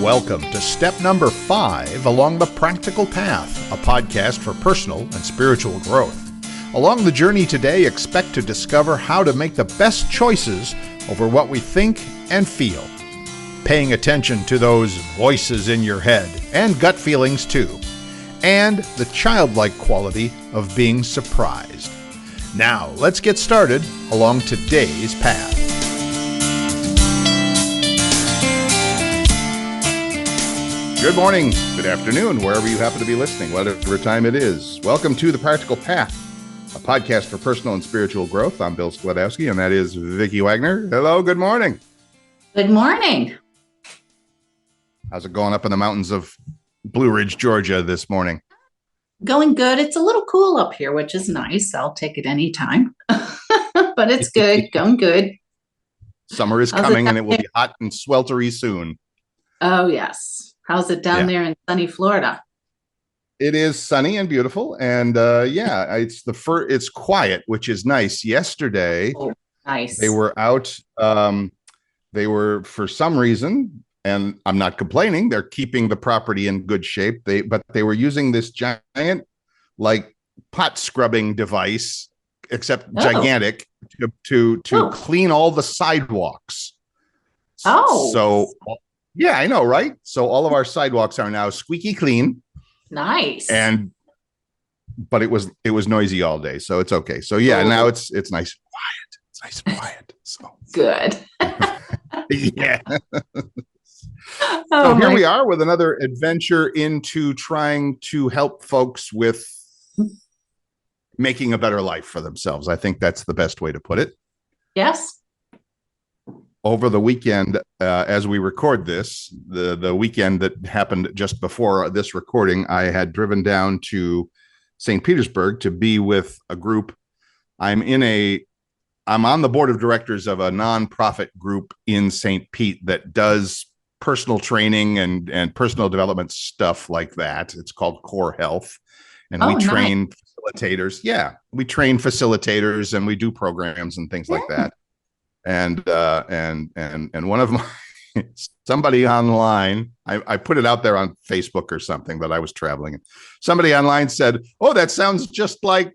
Welcome to step number 5 along the Practical Path, a podcast for personal and spiritual growth. Along the journey today, expect to discover how to make the best choices over what we think and feel. Paying attention to those voices in your head and gut feelings too, and the childlike quality of being surprised. Now, let's get started along today's path. Good morning, good afternoon, wherever you happen to be listening, whatever time it is. Welcome to The Practical Path, a podcast for personal and spiritual growth. I'm Bill Skladowski, and that is Vicki Wagoner. Hello, good morning. Good morning. How's it going up in the mountains of Blue Ridge, Georgia this morning? Going good. It's a little cool up here, which is nice. I'll take it anytime. But it's good. Going good. Summer is coming, and it will be hot and sweltery soon. Oh, yes. How's it down there in sunny Florida? It is sunny and beautiful, and it's quiet, which is nice. Yesterday, nice. They were out. They were, for some reason, and I'm not complaining, they're keeping the property in good shape. But they were using this giant, like, pot scrubbing device, except gigantic, to clean all the sidewalks. Oh, so. Yeah, I know, right? So all of our sidewalks are now squeaky clean. Nice. But it was noisy all day, so it's okay. So yeah, now it's nice and quiet. It's nice and quiet. So good. Yeah. So here we are with another adventure into trying to help folks with making a better life for themselves. I think that's the best way to put it. Yes. Over the weekend, as we record this, the weekend that happened just before this recording, I had driven down to St. Petersburg to be with a group. I'm on the board of directors of a nonprofit group in St. Pete that does personal training and personal development stuff like that. It's called Core Health. And we train facilitators. Yeah, we train facilitators and we do programs and things like that. And one of my somebody online, I put it out there on Facebook or something, but I was traveling. Somebody online said, "Oh, that sounds just like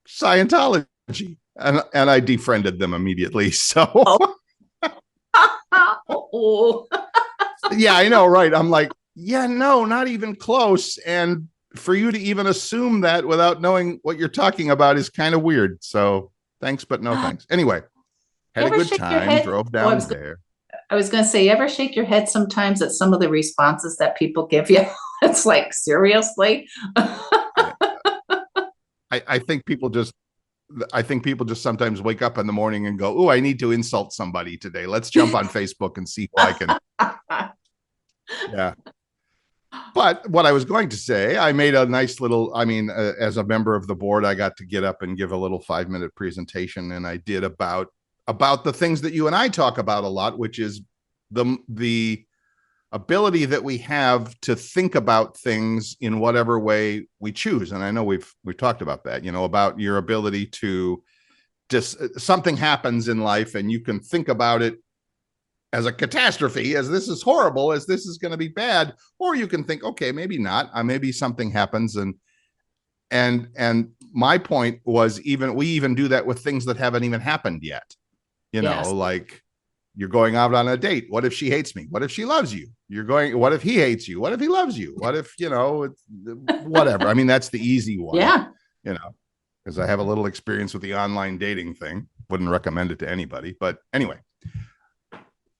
Scientology," and I defriended them immediately. So, yeah, I know, right? I'm like, yeah, no, not even close. And for you to even assume that without knowing what you're talking about is kind of weird. So, thanks, but no thanks. Anyway. Had a good time, drove down there. I was going to say, you ever shake your head sometimes at some of the responses that people give you? It's like, seriously? I think people just sometimes wake up in the morning and go, "Oh, I need to insult somebody today. Let's jump on Facebook and see who I can." Yeah. But what I was going to say, I made a nice little, as a member of the board, I got to get up and give a little 5-minute presentation, and I did about the things that you and I talk about a lot, which is the ability that we have to think about things in whatever way we choose. And I know we've talked about that, about your ability to just something happens in life and you can think about it as a catastrophe, as this is horrible, as this is going to be bad, or you can think, okay, maybe not. Maybe something happens. And my point was, we even do that with things that haven't even happened yet. Like you're going out on a date. What if she hates me? What if she loves you? What if he hates you? What if he loves you? What if, whatever. That's the easy one. Yeah. Because I have a little experience with the online dating thing. Wouldn't recommend it to anybody. But anyway,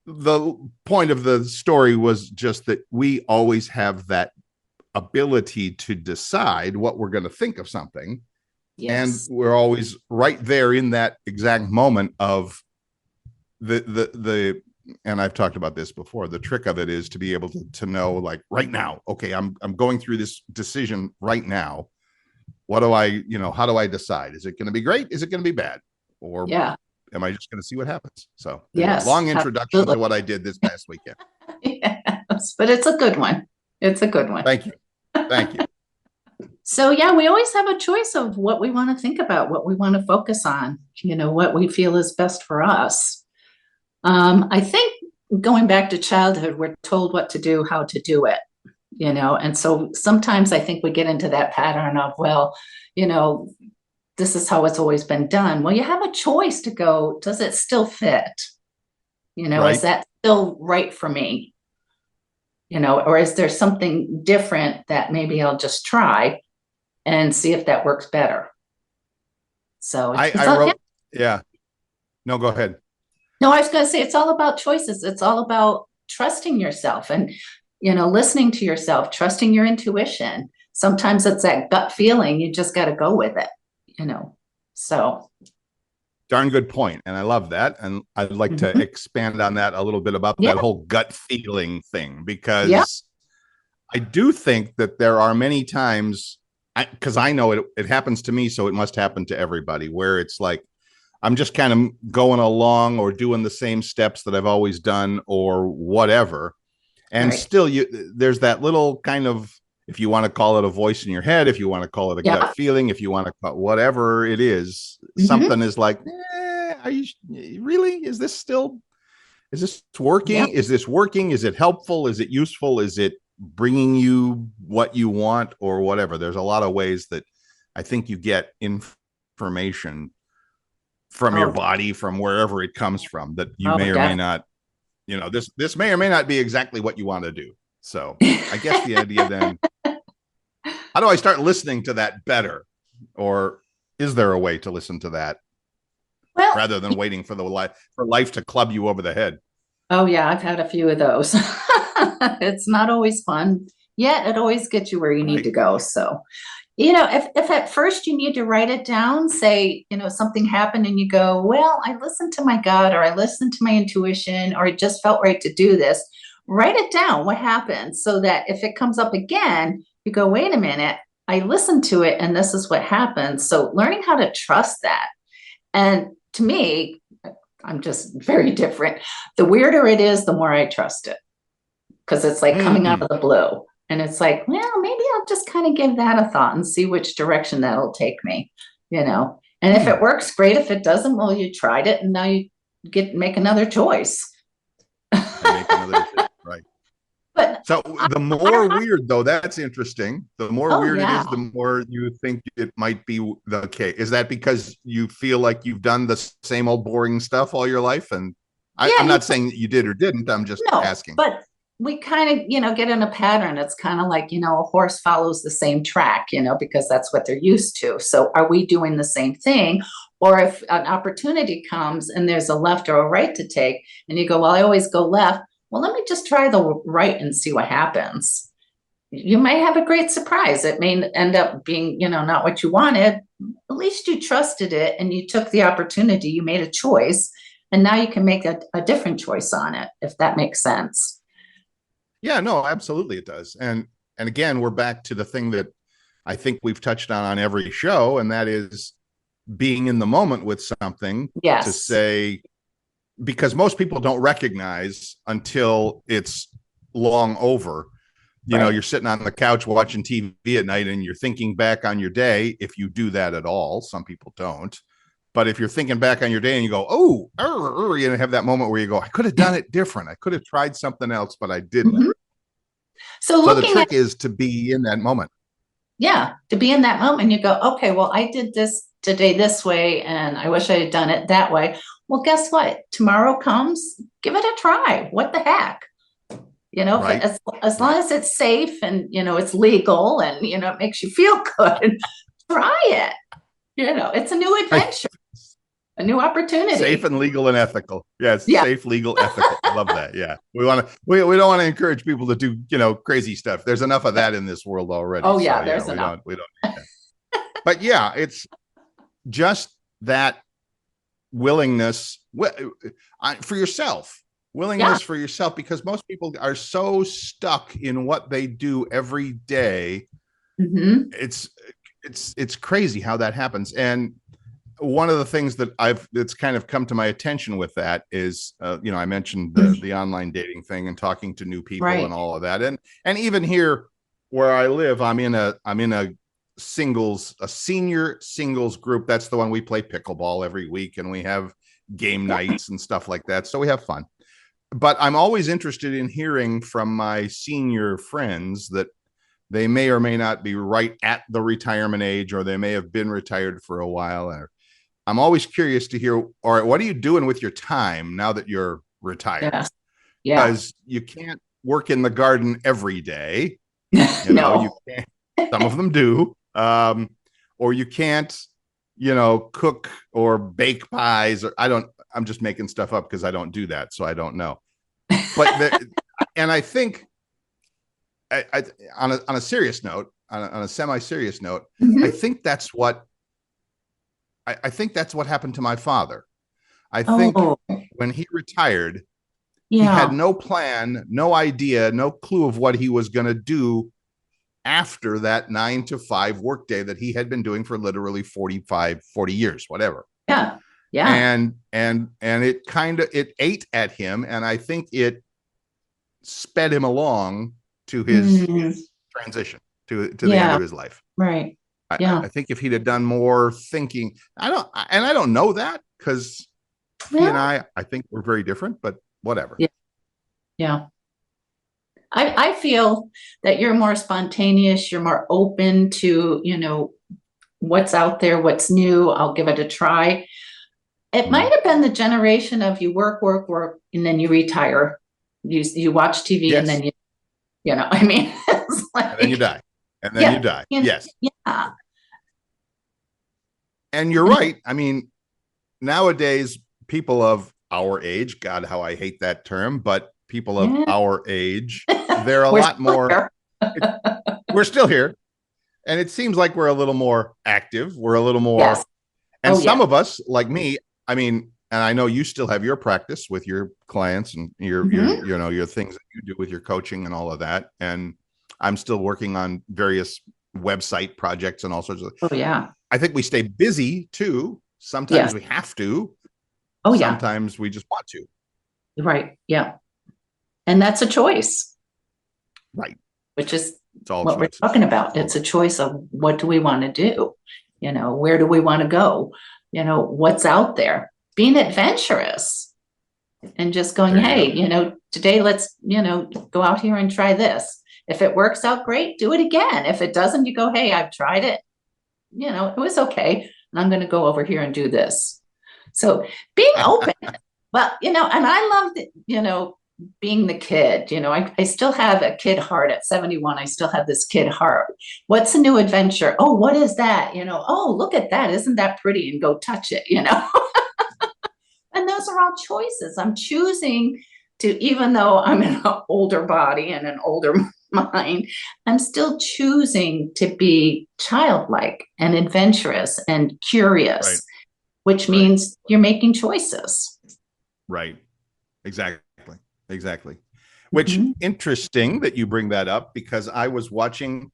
the point of the story was just that we always have that ability to decide what we're going to think of something. Yes. And we're always right there in that exact moment of and I've talked about this before. The trick of it is to be able to know, like, right now, okay, I'm going through this decision right now. What do how do I decide? Is it going to be great? Is it going to be bad? Or am I just going to see what happens? So long introduction to what I did this past weekend. Yes, but it's a good one. It's a good one. Thank you. So, we always have a choice of what we want to think about, what we want to focus on, what we feel is best for us. I think going back to childhood, we're told what to do, how to do it, and so sometimes I think we get into that pattern of, well, you know, this is how it's always been done. Well, you have a choice to go, does it still fit? Is Right. that still right for me? Or is there something different that maybe I'll just try and see if that works better? So it's I all, yeah. wrote, yeah, no, go ahead. No, I was going to say it's all about choices. It's all about trusting yourself and, listening to yourself, trusting your intuition. Sometimes it's that gut feeling. You just got to go with it, So, Darn good point. And I love that. And I'd like to mhm. expand on that a little bit about Yeah, that whole gut feeling thing, yeah, because I do think that there are many times, because I know it happens to me, so it must happen to everybody, where it's like I'm just kind of going along or doing the same steps that I've always done or whatever. And right. still there's that little kind of, if you want to call it a voice in your head, if you want to call it a gut Yeah. feeling, if you want to call whatever it is, Hmm. something is like, are you really, is this Yeah. working? Is this working? Is it helpful? Is it useful? Is it bringing you what you want or whatever? There's a lot of ways that I think you get information from your Oh, body, from wherever it comes from, that you oh, may or may definitely. not, this may or may not be exactly what you want to do. So I guess the idea then, how do I start listening to that better? Or is there a way to listen to that Well, rather than waiting for life to club you over the head? oh yeah, I've had a few of those. It's not always fun, yet it always gets you where you need Right. to go. So, if at first you need to write it down, say, something happened and you go, well, I listened to my gut or I listened to my intuition or it just felt right to do this, write it down what happened so that if it comes up again, you go, wait a minute, I listened to it and this is what happened. So, learning how to trust that. And to me, I'm just very different. The weirder it is, the more I trust it because it's like coming out Mm. of the blue. And it's like, well, maybe I'll just kind of give that a thought and see which direction that'll take me, you know. And if it Mm. works, great. If it doesn't, well, you tried it and now you make another choice. I make another choice. Right. But So the more I, weird, though, that's interesting. The more oh weird it yeah, is, the more you think it might be the case. Is that because you feel like you've done the same old boring stuff all your life? And yeah, I'm not saying that you did or didn't. I'm just no, asking. but we kind of, get in a pattern. It's kind of like, a horse follows the same track, because that's what they're used to. So are we doing the same thing? Or if an opportunity comes and there's a left or a right to take, and you go, well, I always go left. Well, let me just try the right and see what happens. You might have a great surprise. It may end up being, not what you wanted. At least you trusted it and you took the opportunity. You made a choice. And now you can make a different choice on it, if that makes sense. Yeah, no, absolutely it does. And again, we're back to the thing that I think we've touched on every show, and that is being in the moment with something, to Yes. say, because most people don't recognize until it's long over. Right. You're sitting on the couch watching TV at night and you're thinking back on your day, if you do that at all. Some people don't. But if you're thinking back on your day and you go, oh, you have that moment where you go, I could have done it different. I could have tried something else, but I didn't. Mhm. So So the looking at, trick is to be in that moment. yeah, to be in that moment, you go, okay, well, I did this today this way, and I wish I had done it that way. Well, guess what? Tomorrow comes, give it a try. What the heck? If it, Right. as long Right. as it's safe and it's legal and it makes you feel good, try it. It's a new Right. adventure, a new Safe opportunity. and legal and ethical. Yes, Yeah. safe, legal, ethical. I love that. Yeah, we don't want to encourage people to do crazy stuff. There's enough of that in this world already. Oh So yeah, yeah, there's enough. we don't need that. But yeah, it's just that willingness for yourself, Yeah. willingness for yourself, because most people are so stuck in what they do every day. Hmm. It's crazy how that happens. And one of the things that that's kind of come to my attention with that is, I mentioned the online dating thing and talking to new people and Right. all of that. And even here where I live, I'm in a senior singles group. That's the one we play pickleball every week, and we have game nights and stuff like that. So we have fun. but I'm always interested in hearing from my senior friends that they may or may not be right at the retirement age, or they may have been retired for a while. I'm always curious to hear, all right, what are you doing with your time now that you're retired? Yes. Yeah. Because you can't work in the garden every day. You know, you No. can't, some of them do. Or you can't, cook or bake pies, or I'm just making stuff up because I don't do that. So I don't know. But, and I think on a serious note, on a semi-serious note, I Mhm. think that's what I think that's what happened to my father. I think Oh, when he retired, he had yeah. no plan, no idea, no clue of what he was going to do after that 9 to 5 workday that he had been doing for literally 40 years, whatever. Yeah. Yeah. And it ate at him, and I think it sped him along to his Mm, transition, to the end yeah. of his life. Right. Yeah. I think if he'd have done more thinking, I don't know that, because he and Well, I think we're very different, but whatever. yeah. Yeah. I feel that you're more spontaneous, you're more open to, what's out there, what's new. I'll give it a try. It Mm-hmm. might have been the generation of you work, work, work, and then you retire. You watch TV and Yes. then I mean, it's And then you like, die. And then you yeah, die. Yes. yeah. And you're right. I mean, nowadays, people of our age, God, how I hate that term, but people of Yeah. our age, they're a We're lot still more, here. we're still here. And it seems like we're a little more active. We're a little Yes. more, and Oh, yeah. some of us, like me, I mean, and I know you still have your practice with your clients and Mhm. your things that you do with your coaching and all of that. And I'm still working on various website projects and all sorts of. Oh, yeah. I think we stay busy too. Sometimes Yes. we have to. Oh, yeah. Sometimes we just want to. Right. Yeah. And that's a choice, Right. which is It's all what we're choices. talking about. It's a choice of what do we want to do? Where do we want to go? What's out there? Being adventurous and just going, There you go. hey, today let's, go out here and try this. If it works out great, do it again. If it doesn't, you go, hey, I've tried it. It was okay. And I'm going to go over here and do this. So being open, well, and I loved, being the kid, I still have a kid heart at 71. I still have this kid heart. What's a new adventure? Oh, what is that? Oh, look at that. Isn't that pretty? And go touch it. And those are all choices. I'm choosing to, even though I'm in an older body and an older mind, I'm still choosing to be childlike and adventurous and curious, Right. which Right. means you're making choices. Right. Exactly. Exactly. Which Mhm. interesting that you bring that up, because I was watching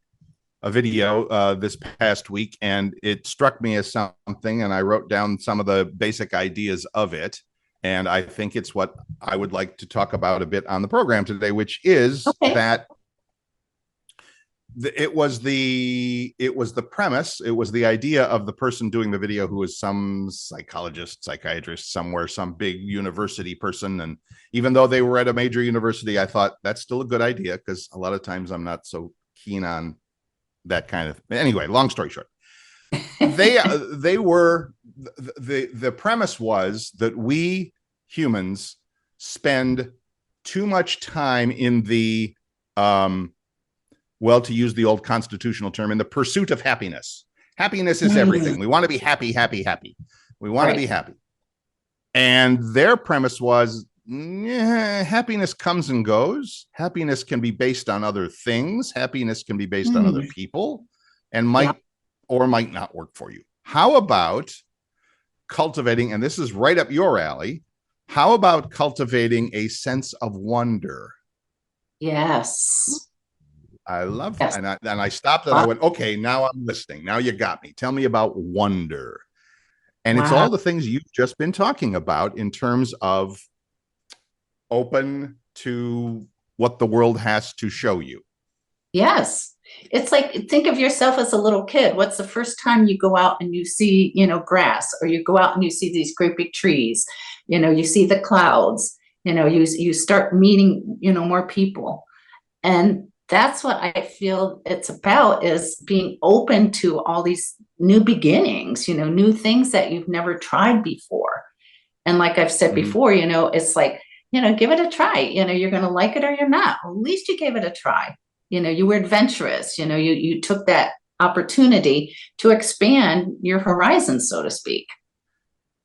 a video this past week and it struck me as something, and I wrote down some of the basic ideas of it. And I think it's what I would like to talk about a bit on the program today, which is Okay. that it was the premise, it was the idea of the person doing the video, who was some psychologist, psychiatrist somewhere, some big university person. And even though they were at a major university, I thought that's still a good idea, because a lot of times I'm not so keen on that kind of. Anyway, long story short, they were the premise was that we humans spend too much time in the well, to use the old constitutional term, in the pursuit of happiness. Happiness is everything. We want to be happy, happy, happy. We want to be happy. And their premise was, happiness comes and goes. Happiness can be based on other things. Happiness can be based on other people, and might or might not work for you. How about cultivating, and this is right up your alley, how about cultivating a sense of wonder? Yes. I love Yes. And I stopped and I went, okay, now I'm listening. Now you got me. Tell me about wonder. And it's all the things you've just been talking about in terms of open to what the world has to show you. Yes. It's like, think of yourself as a little kid. What's the first time you go out and you see, grass, or you go out and you see these great big trees, you see the clouds, You start meeting, more people. And that's what I feel it's about, is being open to all these new beginnings, new things that you've never tried before. And like I've said before, it's like, give it a try. You're going to like it or you're not. Well, at least you gave it a try. You were adventurous. You took that opportunity to expand your horizons, so to speak.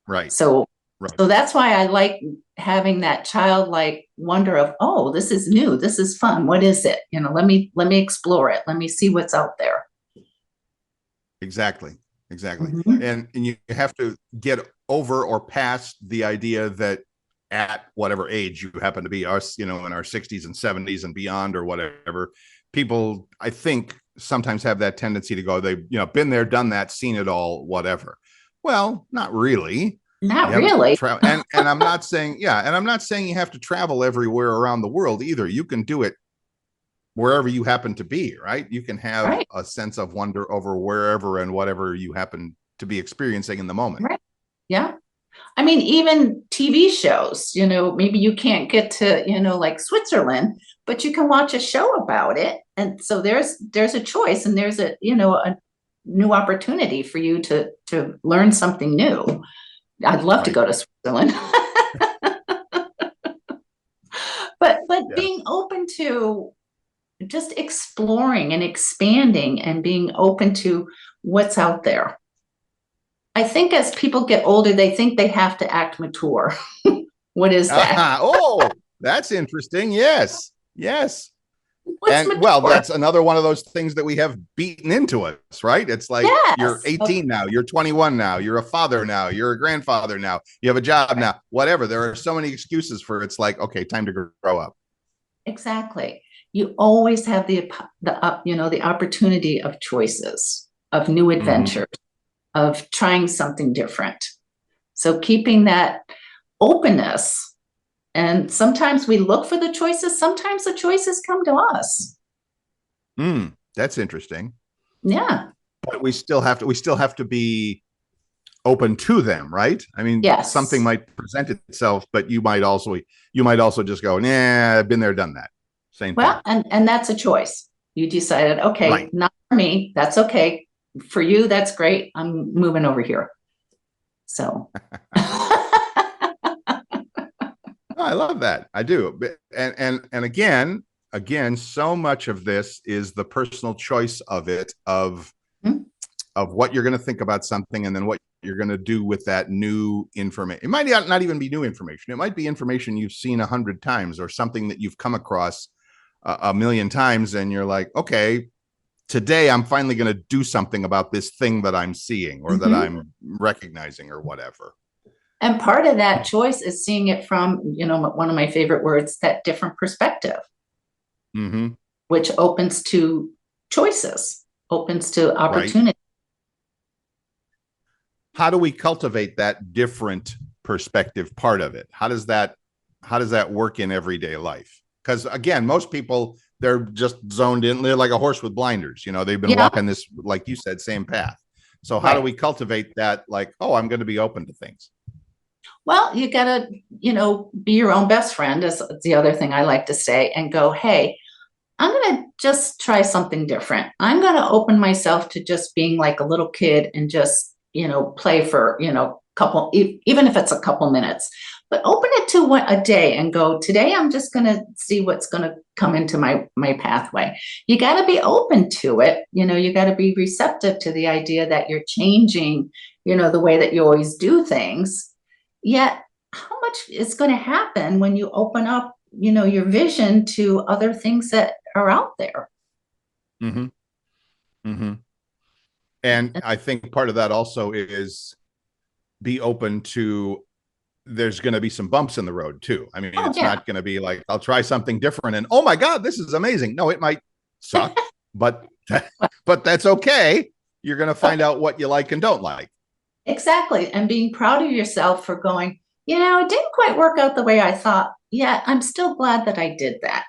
Right. So Right. so that's why I like having that childlike wonder of, oh, this is new, this is fun. What is it? Let me explore it. Let me see what's out there. Exactly. Mhm. And you have to get over or past the idea that at whatever age you happen to be, us, in our 60s and 70s and beyond or whatever, people, I think, sometimes have that tendency to go, they've, been there, done that, seen it all, whatever. Well, not really. Not really. And I'm not saying, and I'm not saying you have to travel everywhere around the world either. You can do it wherever you happen to be, right? You can have Right. a sense of wonder over wherever and whatever you happen to be experiencing in the moment. Right. Yeah. I mean, even TV shows, maybe you can't get to, like Switzerland, but you can watch a show about it. And so there's a choice, and there's a new opportunity for you to learn something new. I'd love to go to Switzerland. But being open to just exploring and expanding and being open to what's out there. I think as people get older, they think they have to act mature. What is that? Oh, that's interesting. Yes. What's And mature? well, that's another one of those things that we have beaten into us, right? It's like, Yes. You're 18 now, you're 21 now, you're a father now, you're a grandfather now, you have a job now, whatever. There are so many excuses for it's like, okay, time to grow up. Exactly. You always have the opportunity of choices, of new adventures, of trying something different. So keeping that openness. And sometimes we look for the choices. Sometimes the choices come to us. That's interesting. Yeah. But we still have to be open to them, right? I mean, Yes. something might present itself, but you might also just go, nah, I've been there, done that. Same thing. Well, and that's a choice. You decided, okay, Right. Not for me. That's okay. For you, that's great. I'm moving over here. So. I love that. I do. And again, so much of this is the personal choice of it, of what you're going to think about something, and then what you're going to do with that new information. It might not even be new information. It might be information you've seen 100 times, or something that you've come across a million times, and you're like, okay, today I'm finally going to do something about this thing that I'm seeing, or that I'm recognizing, or whatever. And part of that choice is seeing it from, one of my favorite words, that different perspective, which opens to choices, opens to opportunity. Right. How do we cultivate that different perspective part of it? How does that work in everyday life? Because again, most people, they're just zoned in. They're like a horse with blinders. They've been walking this, like you said, same path. So how do we cultivate that? Like, oh, I'm going to be open to things. Well, you got to, be your own best friend, is the other thing I like to say, and go, hey, I'm going to just try something different. I'm going to open myself to just being like a little kid and just, play for, couple, even if it's a couple minutes, but open it to a day and go, today I'm just going to see what's going to come into my pathway. You got to be open to it. You got to be receptive to the idea that you're changing, the way that you always do things. Yet, how much is going to happen when you open up, your vision to other things that are out there? And I think part of that also is be open to, there's going to be some bumps in the road too. I mean, it's not going to be like, I'll try something different and, oh my God, this is amazing. No, it might suck, but that's okay. You're going to find out what you like and don't like. Exactly. And being proud of yourself for going, it didn't quite work out the way I thought. Yeah, I'm still glad that I did that.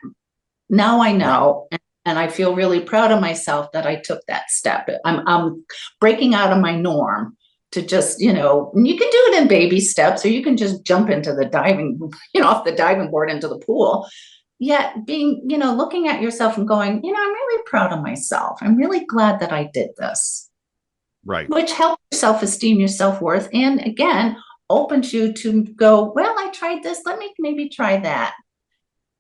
Now I know. Right. And I feel really proud of myself that I took that step. I'm breaking out of my norm to just, you know, and you can do it in baby steps, or you can just jump into the diving, you know, off the diving board into the pool. Yet being, you know, looking at yourself and going, you know, I'm really proud of myself. I'm really glad that I did this. Right. Which helps your self-esteem, your self-worth, and again, opens you to go, well, I tried this. Let me maybe try that,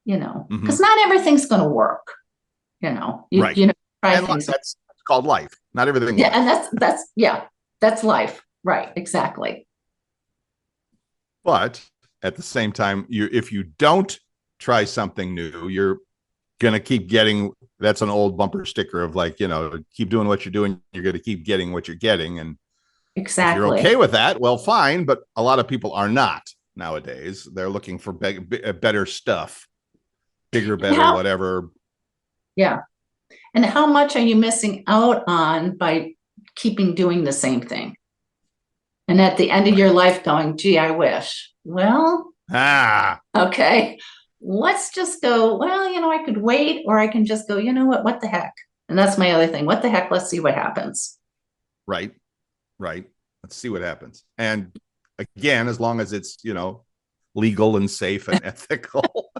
you know, because not everything's going to work. You know, Right. you know, try And things. that's called life. Not everything. Yeah, works. and that's life. Right. Exactly. But at the same time, if you don't try something new, you're gonna keep getting. That's an old bumper sticker of like, you know, keep doing what you're doing. You're going to keep getting what you're getting, and if you're Exactly. okay with that, well, fine. But a lot of people are not nowadays. They're looking for better stuff, bigger, better, whatever. Yeah. And how much are you missing out on by keeping doing the same thing? And at the end of your life going, gee, I wish. Well, okay, let's just go, well, you know, I could wait, or I can just go, you know what the heck? And that's my other thing. What the heck? Let's see what happens. Right. Let's see what happens. And again, as long as it's, you know, legal and safe and ethical.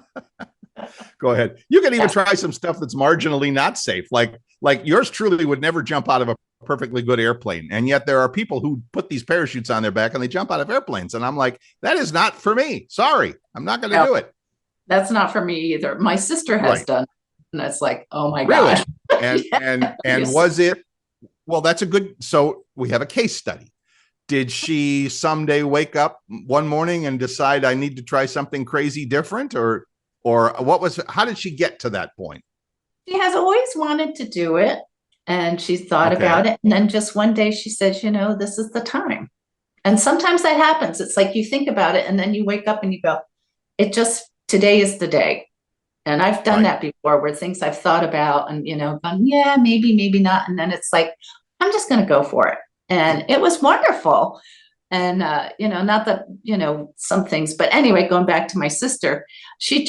Go ahead. You can even try some stuff that's marginally not safe. Like yours truly would never jump out of a perfectly good airplane. And yet there are people who put these parachutes on their back and they jump out of airplanes. And I'm like, that is not for me. Sorry. I'm not going to do it. That's not for me either. My sister has done it, and it's like, oh my really? God. And was it, well, that's a good, so we have a case study. Did she someday wake up one morning and decide I need to try something crazy different, or how did she get to that point? She has always wanted to do it, and she thought about it. And then just one day she said, you know, this is the time. And sometimes that happens. It's like you think about it and then you wake up and you go, today is the day. And I've done that before, where things I've thought about and, you know, gone, yeah, maybe not. And then it's like, I'm just going to go for it. And it was wonderful. And, you know, not that, you know, some things, but anyway, going back to my sister, she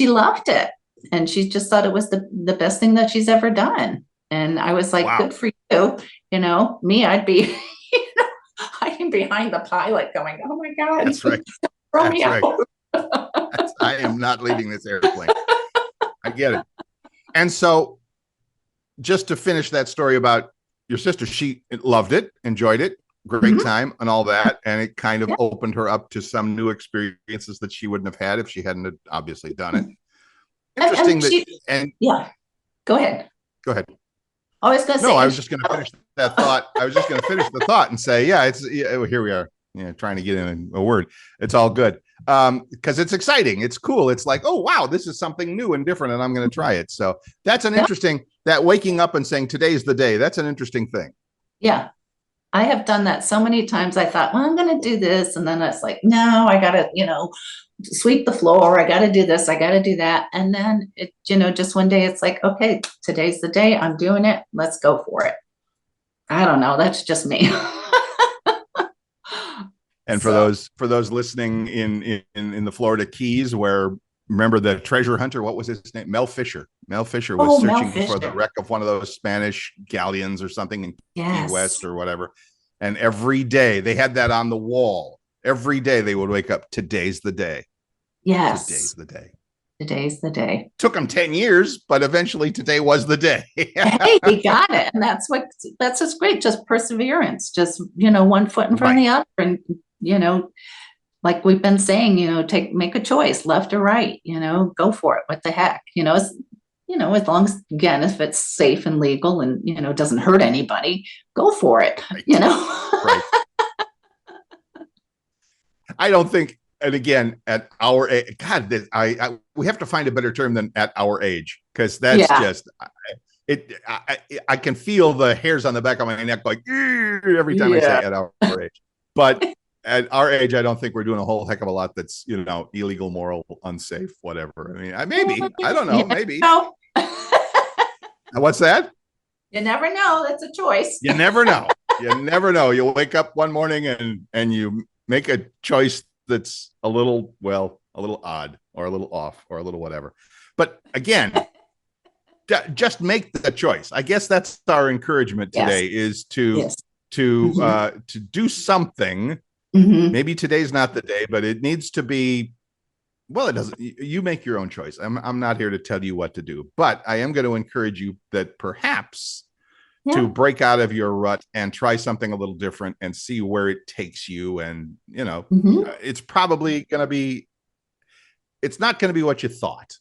loved it. And she just thought it was the best thing that she's ever done. And I was like, good for you. You know, me, I'd be, you know, hiding behind the pilot going, oh my God. That's right. Throw me out. I am not leaving this airplane. I get it. And so just to finish that story about your sister, she loved it, enjoyed it, great time and all that. And it kind of opened her up to some new experiences that she wouldn't have had if she hadn't obviously done it. Interesting. Go ahead. I was going to say. No, I was just going to finish that thought. I was just going to finish the thought and say, here we are, trying to get in a word. It's all good. Because it's exciting. It's cool. It's like, oh, wow, this is something new and different, and I'm going to try it. So that's an interesting, that waking up and saying, today's the day. That's an interesting thing. Yeah. I have done that so many times. I thought, well, I'm going to do this. And then it's like, no, I got to, you know, sweep the floor. I got to do this. I got to do that. And then it, you know, just one day it's like, okay, today's the day. I'm doing it. Let's go for it. I don't know. That's just me. And for those listening in the Florida Keys, where, remember the treasure hunter, what was his name? Mel Fisher. Mel Fisher was searching for the wreck of one of those Spanish galleons or something in Key West or whatever. And every day they had that on the wall. Every day they would wake up. Today's the day. Yes. Today's the day. Today's the day. Took them 10 years, but eventually today was the day. Hey, we got it. And that's just great. Just perseverance, just, you know, one foot in front of the other. And, you know, like we've been saying, you know, make a choice, left or right, you know, go for it. What the heck, you know, as long as, again, if it's safe and legal and, you know, doesn't hurt anybody, go for it, you know? Right. I don't think, and again, at our age, God, we have to find a better term than at our age, because that's just, I can feel the hairs on the back of my neck like every time I say at our age. But at our age, I don't think we're doing a whole heck of a lot that's, you know, illegal, moral, unsafe, whatever. I mean, maybe, I don't know, maybe. What's that? You never know. That's a choice. You never know. You never know. You'll wake up one morning and you make a choice that's a little odd or a little off or a little whatever. But again, just make the choice. I guess that's our encouragement today, is to to do something. Maybe today's not the day, but it needs to be. Well, it doesn't. You make your own choice. I'm not here to tell you what to do, but I am going to encourage you that perhaps to break out of your rut and try something a little different and see where it takes you. And it's probably going to be. It's not going to be what you thought,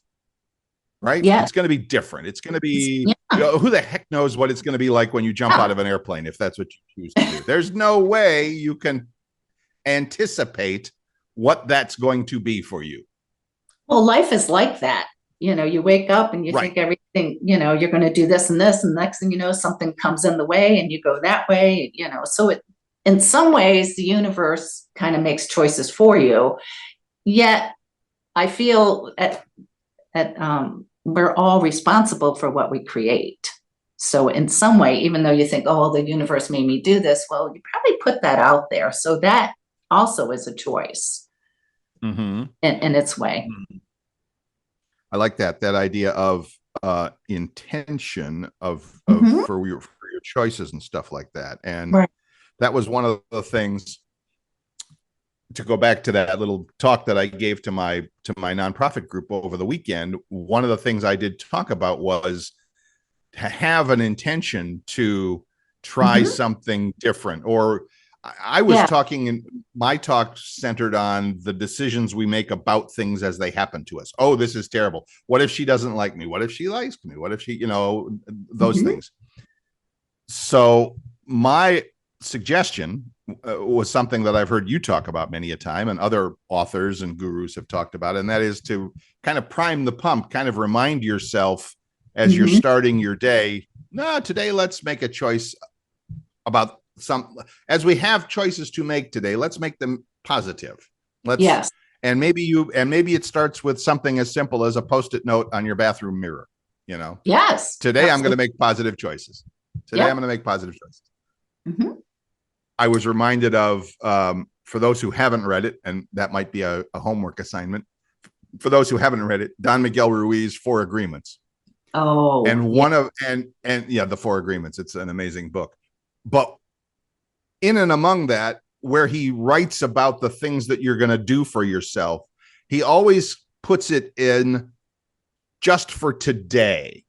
right? Yeah. It's going to be different. It's going to be. Who the heck knows what it's going to be like when you jump out of an airplane, if that's what you choose to do. There's no way you can anticipate what that's going to be for you. Well, life is like that. You wake up and you think everything, you're going to do this and this, and the next thing you know, something comes in the way and you go that way, so in some ways the universe kind of makes choices for you. Yet I feel we're all responsible for what we create. So in some way, even though you think, oh, the universe made me do this, well, you probably put that out there. So that also is a choice in its way. I like that idea of intention of for your choices and stuff like that. And that was one of the things, to go back to that little talk that I gave to my nonprofit group over the weekend. One of the things I did talk about was to have an intention to try something different. Or I was talking, and my talk centered on the decisions we make about things as they happen to us. Oh, this is terrible. What if she doesn't like me? What if she likes me? What if she, those things. So my suggestion was something that I've heard you talk about many a time, and other authors and gurus have talked about, and that is to kind of prime the pump, kind of remind yourself as you're starting your day, no, today let's make a choice about as we have choices to make today, let's make them positive. And maybe it starts with something as simple as a Post-it note on your bathroom mirror. Today absolutely. I'm going to make positive choices. Today I'm going to make positive choices. I was reminded of, for those who haven't read it, and that might be a homework assignment, for those who haven't read it, Don Miguel Ruiz, 4 Agreements. Oh, and the 4 Agreements. It's an amazing book. But in and among that, where he writes about the things that you're going to do for yourself, he always puts it in just for today.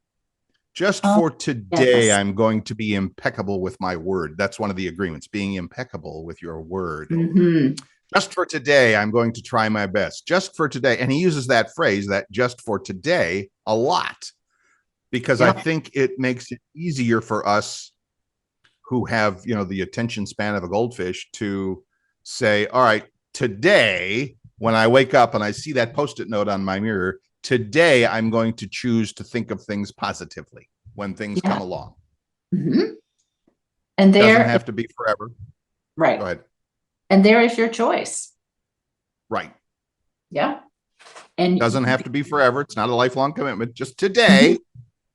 Just for today, I'm going to be impeccable with my word. That's one of the agreements, being impeccable with your word. Just for today, I'm going to try my best. Just for today. And he uses that phrase, that just for today, a lot, because I think it makes it easier for us who have, the attention span of a goldfish to say, all right, today, when I wake up and I see that Post-it note on my mirror, today I'm going to choose to think of things positively when things come along. And it doesn't have to be forever. Right. Go ahead. And there is your choice. Right. Yeah. And it doesn't have to be forever. It's not a lifelong commitment. Just today,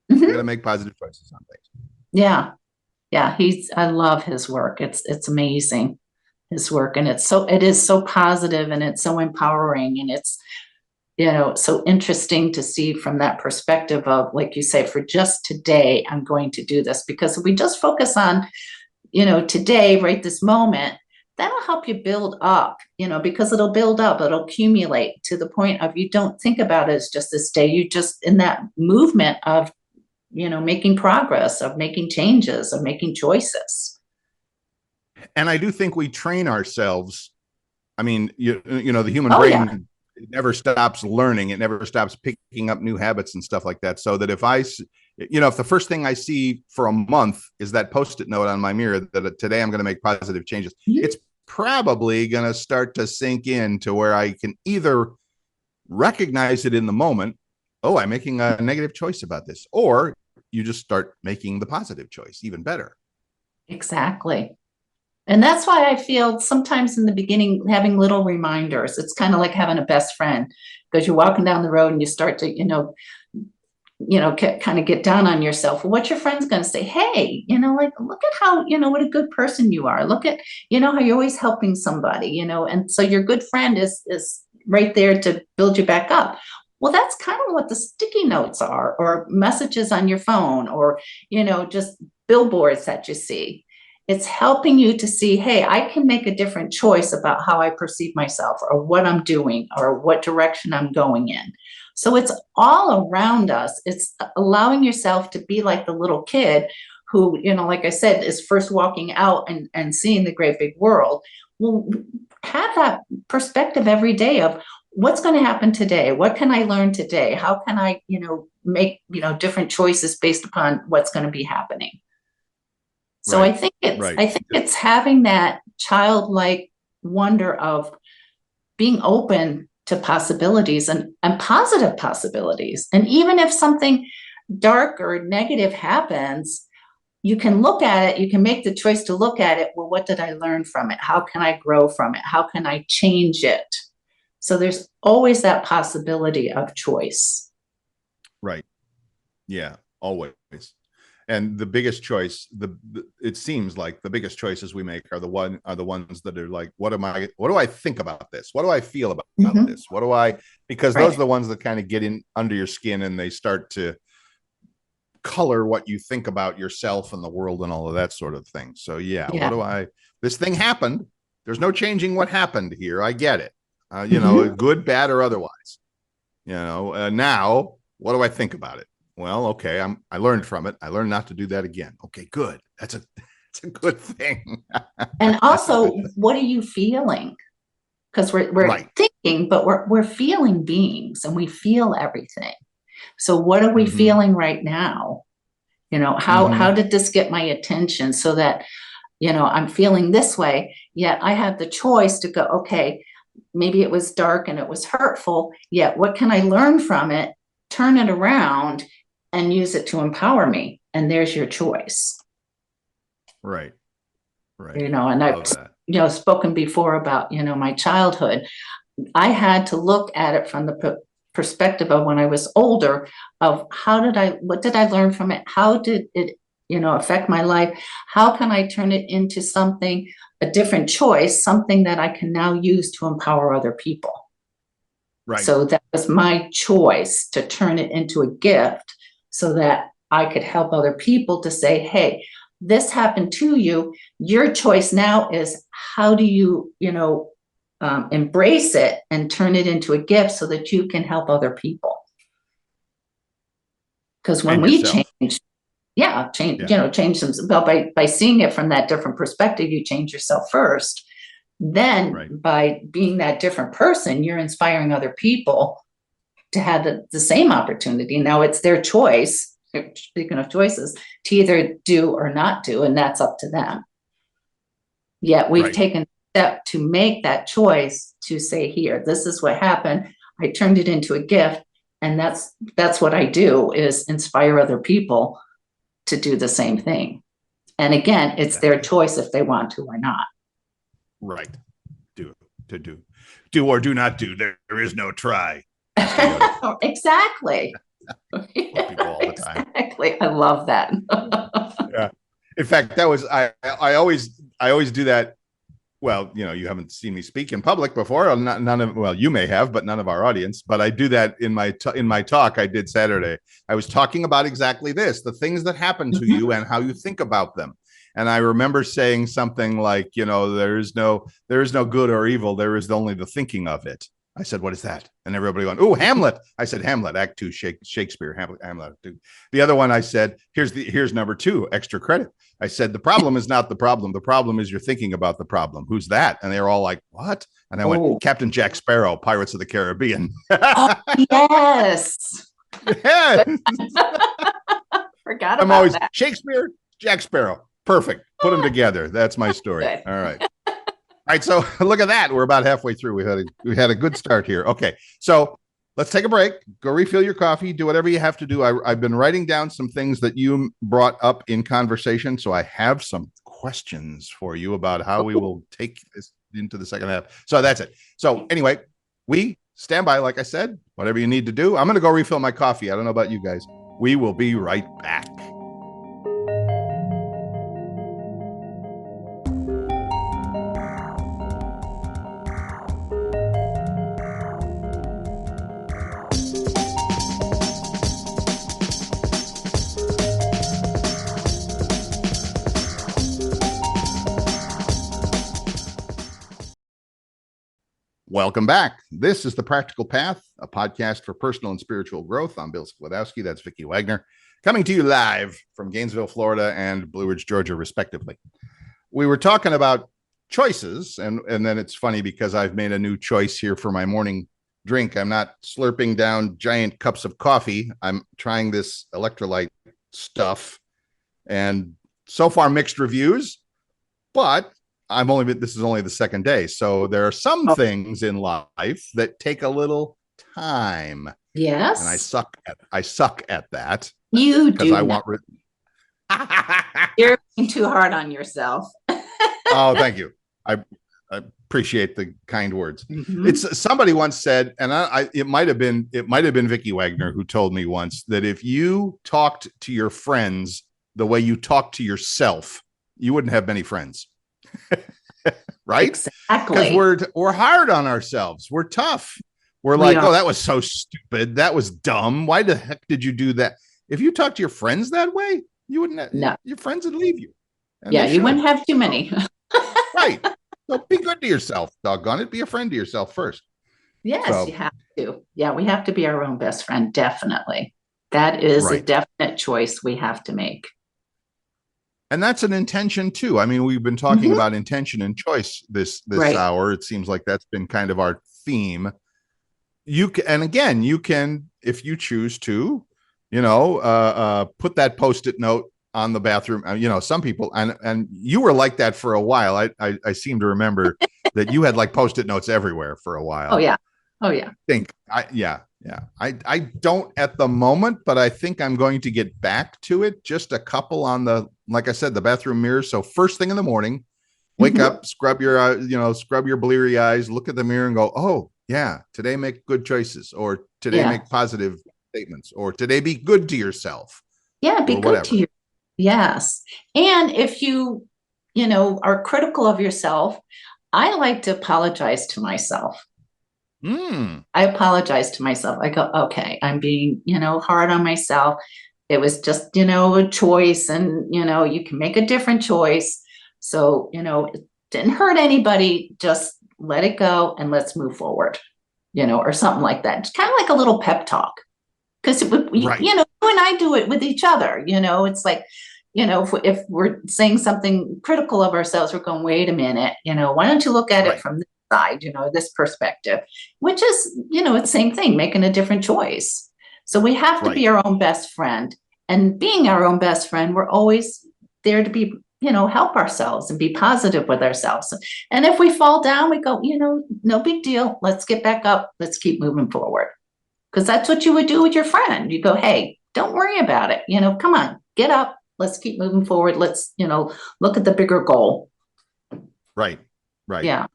you're going to make positive choices on things. Yeah. Yeah. I love his work. It's amazing, his work. And it is so positive, and it's so empowering, and it's, so interesting to see from that perspective of, like you say, for just today, I'm going to do this. Because if we just focus on, today, right this moment, that'll help you build up, because it'll build up, it'll accumulate to the point of, you don't think about it as just this day. You just in that movement of, making progress, of making changes, of making choices. And I do think we train ourselves. I mean, the human brain, it never stops learning. It never stops picking up new habits and stuff like that. So that if the first thing I see for a month is that Post-it note on my mirror that today I'm going to make positive changes, it's probably going to start to sink in to where I can either recognize it in the moment. Oh, I'm making a negative choice about this. Or you just start making the positive choice even better. Exactly. And that's why I feel sometimes in the beginning, having little reminders, it's kind of like having a best friend, because you're walking down the road and you start to, kind of get down on yourself. Well, what's your friend's going to say? Hey, like, look at how, what a good person you are. Look at, how you're always helping somebody, and so your good friend is right there to build you back up. Well, that's kind of what the sticky notes are, or messages on your phone, or, just billboards that you see. It's helping you to see, hey, I can make a different choice about how I perceive myself or what I'm doing or what direction I'm going in. So it's all around us. It's allowing yourself to be like the little kid who, like I said, is first walking out and seeing the great big world. Well, have that perspective every day of what's going to happen today? What can I learn today? How can I, make, different choices based upon what's going to be happening? So Right. I think it's having that childlike wonder of being open to possibilities and positive possibilities. And even if something dark or negative happens, you can look at it, you can make the choice to look at it. Well, what did I learn from it? How can I grow from it? How can I change it? So there's always that possibility of choice. Right. Yeah, always. And the biggest choice, it seems like the biggest choices we make are the ones that are like, what do I think about this? What do I feel about this? Because those are the ones that kind of get in under your skin and they start to color what you think about yourself and the world and all of that sort of thing. So this thing happened. There's no changing what happened here. I get it. Good, bad, or otherwise. Now what do I think about it? Well, okay, I learned from it. I learned not to do that again. Okay, good. That's a good thing. And also, what are you feeling? Because we're thinking, but we're feeling beings and we feel everything. So what are we feeling right now? How did this get my attention so that, I'm feeling this way, yet I have the choice to go, okay, maybe it was dark and it was hurtful, yet what can I learn from it, turn it around and use it to empower me? And there's your choice. Right. And I've spoken before about, my childhood. I had to look at it from the perspective of when I was older of what did I learn from it? How did it, affect my life? How can I turn it into something, a different choice, something that I can now use to empower other people? Right. So that was my choice to turn it into a gift so that I could help other people to say, hey, this happened to you. Your choice now is how do you, embrace it and turn it into a gift so that you can help other people. Because when we change them, but by seeing it from that different perspective, you change yourself first. Then by being that different person, you're inspiring other people to have the same opportunity. Now it's their choice, speaking of choices, to either do or not do, and that's up to them. Yet we've taken step to make that choice to say, here, this is what happened. I turned it into a gift. And that's what I do, is inspire other people to do the same thing. And again, it's their choice if they want to or not. Right. Do or do not do. There is no try. Exactly. People all the time. Exactly. I love that. Yeah. In fact, that was I always do that. Well, you haven't seen me speak in public before. You may have, but none of our audience. But I do that in my talk I did Saturday. I was talking about exactly this: the things that happen to you and how you think about them. And I remember saying something like, there is no good or evil. There is only the thinking of it. I said, what is that? And everybody went, oh, Hamlet. I said, Hamlet, Act 2, Shakespeare, Hamlet. The other one I said, here's number 2, extra credit. I said, the problem is not the problem. The problem is you're thinking about the problem. Who's that? And they were all like, what? And I went, Captain Jack Sparrow, Pirates of the Caribbean. Oh, yes. Yeah. Forgot about I'm always that. Shakespeare, Jack Sparrow. Perfect. Put them together. That's my story. Good. All right. All right, so look at that. We're about halfway through. We had a good start here. Okay, so let's take a break. Go refill your coffee. Do whatever you have to do. I've been writing down some things that you brought up in conversation, so I have some questions for you about how we will take this into the second half. So that's it. So anyway, we stand by, like I said, whatever you need to do. I'm going to go refill my coffee. I don't know about you guys. We will be right back. Welcome back. This is The Practical Path, a podcast for personal and spiritual growth. I'm Bill Sklodowski. That's Vicki Wagoner, coming to you live from Gainesville, Florida, and Blue Ridge, Georgia, respectively. We were talking about choices, and then it's funny because I've made a new choice here for my morning drink. I'm not slurping down giant cups of coffee. I'm trying this electrolyte stuff, and so far mixed reviews, but this is only the second day. So there are some things in life that take a little time. Yes. And I suck at that. You do. Because I want You're being too hard on yourself. Oh, thank you. I appreciate the kind words. Mm-hmm. It's somebody once said, and it might have been Vicki Wagoner who told me once that if you talked to your friends the way you talk to yourself, you wouldn't have many friends. Right? Exactly. Because we're hard on ourselves. We're tough. We're like, oh, that was so stupid. That was dumb. Why the heck did you do that? If you talk to your friends that way, you wouldn't have, no. Your friends would leave you. Yeah, you wouldn't have too many. Right. So be good to yourself, doggone it. Be a friend to yourself first. Yes, you have to. Yeah, we have to be our own best friend. Definitely. That is a definite choice we have to make. And that's an intention too. I mean, we've been talking about intention and choice this hour. It seems like that's been kind of our theme. You can, if you choose to, put that Post-it note on the bathroom. Some people, and you were like that for a while. I seem to remember that you had like Post-it notes everywhere for a while. Oh yeah. I don't at the moment, but I think I'm going to get back to it. Just a couple on like I said, the bathroom mirror. So first thing in the morning, wake up, scrub your bleary eyes, look at the mirror and go, oh yeah, today make good choices, or today make positive statements, or today be good to yourself. Yeah. Be good to you. Yes. And if you are critical of yourself, I like to apologize to myself. I apologize to myself. I go, okay, I'm being, hard on myself. It was just, a choice, and, you can make a different choice. So, it didn't hurt anybody. Just let it go and let's move forward, or something like that. It's kind of like a little pep talk. Because, you and I do it with each other. It's like, if we're saying something critical of ourselves, we're going, wait a minute, why don't you look at it from this side, this perspective, which is, it's the same thing, making a different choice. So we have to be our own best friend, and being our own best friend, we're always there to be, help ourselves and be positive with ourselves. And if we fall down, we go, no big deal. Let's get back up. Let's keep moving forward. Because that's what you would do with your friend. You go, hey, don't worry about it. Come on, get up. Let's keep moving forward. Let's, look at the bigger goal. Right. Yeah.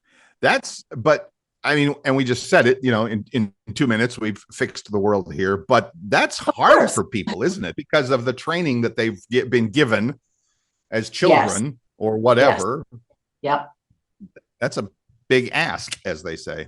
But I mean, and we just said it, in 2 minutes, we've fixed the world here, but that's hard for people, isn't it? Because of the training that they've been given as children or whatever. Yep. That's a big ask, as they say.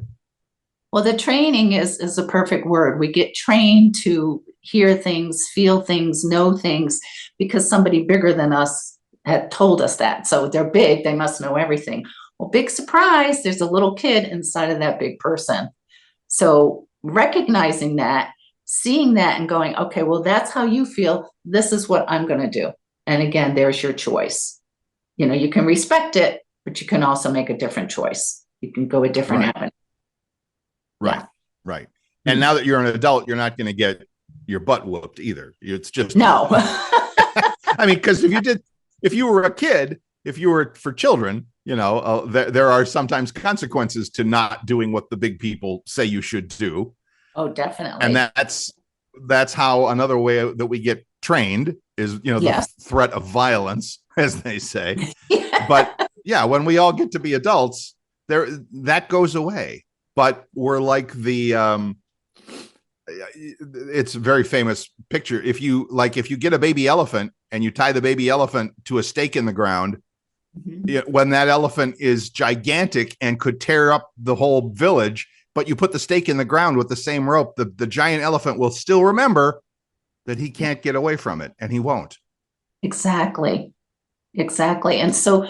Well, the training is a perfect word. We get trained to hear things, feel things, know things, because somebody bigger than us had told us that. So they're big, they must know everything. Well, big surprise, there's a little kid inside of that big person. So recognizing that, seeing that and going, okay, well, that's how you feel. This is what I'm going to do. And again, there's your choice. You can respect it, but you can also make a different choice. You can go a different avenue. Right. And now that you're an adult, you're not going to get your butt whooped either. It's just no. I mean, because if you were a kid, if you were for children, there are sometimes consequences to not doing what the big people say you should do. Oh, definitely. And that's how another way that we get trained is, the threat of violence, as they say. But yeah, when we all get to be adults, that goes away. But we're like it's a very famous picture. If you get a baby elephant and you tie the baby elephant to a stake in the ground, when that elephant is gigantic and could tear up the whole village, but you put the stake in the ground with the same rope, the giant elephant will still remember that he can't get away from it, and he won't. Exactly. And so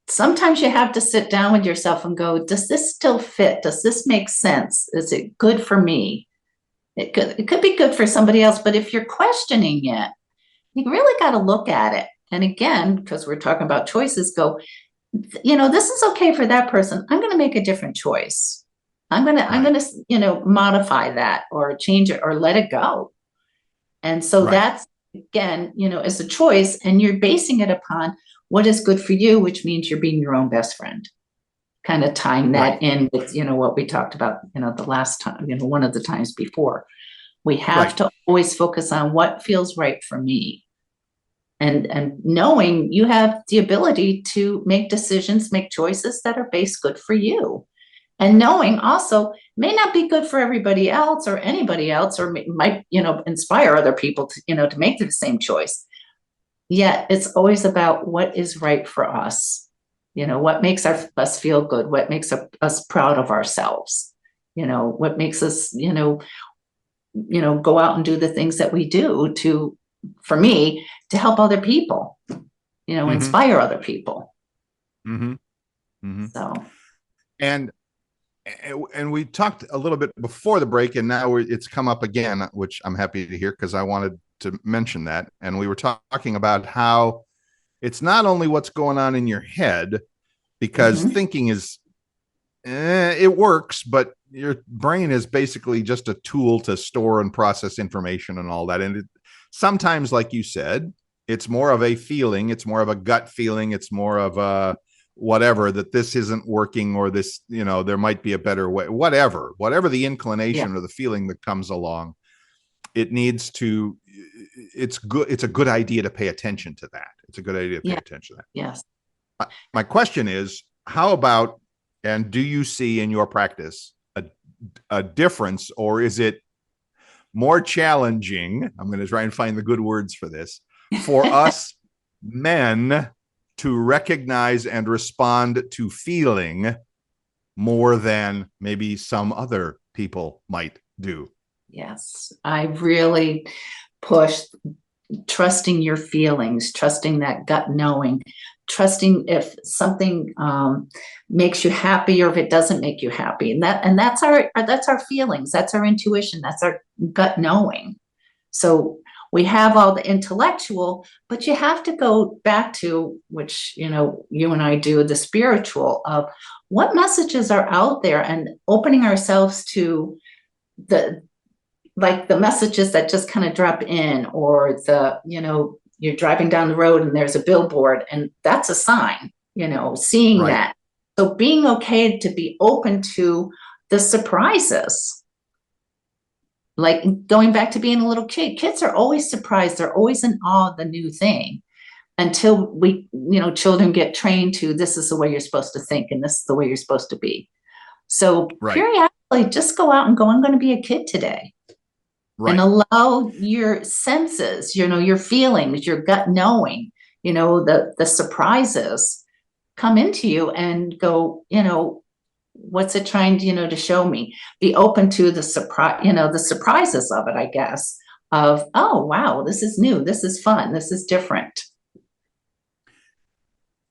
sometimes you have to sit down with yourself and go, does this still fit? Does this make sense? Is it good for me? It could be good for somebody else, but if you're questioning it, you really got to look at it. And again, because we're talking about choices, go, this is okay for that person. I'm going to make a different choice. I'm going to modify that or change it or let it go. And so that's, again, is a choice, and you're basing it upon what is good for you, which means you're being your own best friend. Kind of tying that in with, what we talked about, the last time, one of the times before. We have to always focus on what feels right for me. And knowing you have the ability to make decisions, make choices that are based good for you. And knowing also may not be good for everybody else or anybody else, or might, inspire other people to make the same choice. Yet it's always about what is right for us. What makes us feel good, what makes us proud of ourselves, what makes us, go out and do the things that we do for me, to help other people, inspire other people. Mm-hmm. Mm-hmm. So, and we talked a little bit before the break, and now it's come up again, which I'm happy to hear, because I wanted to mention that. And we were talking about how it's not only what's going on in your head, because thinking is, it works, but your brain is basically just a tool to store and process information and all that. And sometimes, like you said, it's more of a feeling, it's more of a gut feeling, it's more of a whatever, that this isn't working, or this, there might be a better way, whatever the inclination or the feeling that comes along. It's a good idea to pay attention to that. It's a good idea to pay attention to that. Yes. My question is, how about, and do you see in your practice a difference, or is it more challenging? I'm going to try and find the good words for this, for us men to recognize and respond to feeling more than maybe some other people might do. Yes, I really push trusting your feelings, trusting that gut knowing, trusting if something makes you happy or if it doesn't make you happy. And that's our feelings, that's our intuition, that's our gut knowing. So we have all the intellectual, but you have to go back to, which, you and I do, the spiritual of what messages are out there, and opening ourselves to the messages that just kind of drop in, or you're driving down the road and there's a billboard, and that's a sign, seeing that. So being okay to be open to the surprises. Like going back to being a little kid, kids are always surprised. They're always in awe of the new thing, until we, children get trained to, this is the way you're supposed to think, and this is the way you're supposed to be. So periodically just go out and go, I'm going to be a kid today. And allow your senses, your feelings, your gut knowing, the surprises come into you, and go, what's it trying to, to show me? Be open to the surprises of it, I guess, of, oh, wow, this is new. This is fun. This is different.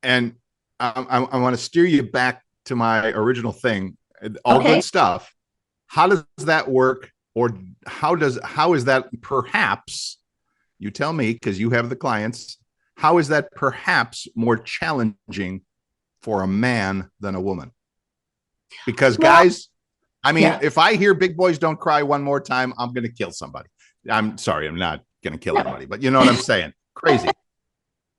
And I want to steer you back to my original thing. All good stuff. How does that work? Or how is that perhaps, you tell me, because you have the clients, how is that perhaps more challenging for a man than a woman? Because guys, if I hear big boys don't cry one more time, I'm going to kill somebody. I'm sorry, I'm not going to kill anybody, but you know what I'm saying? Crazy.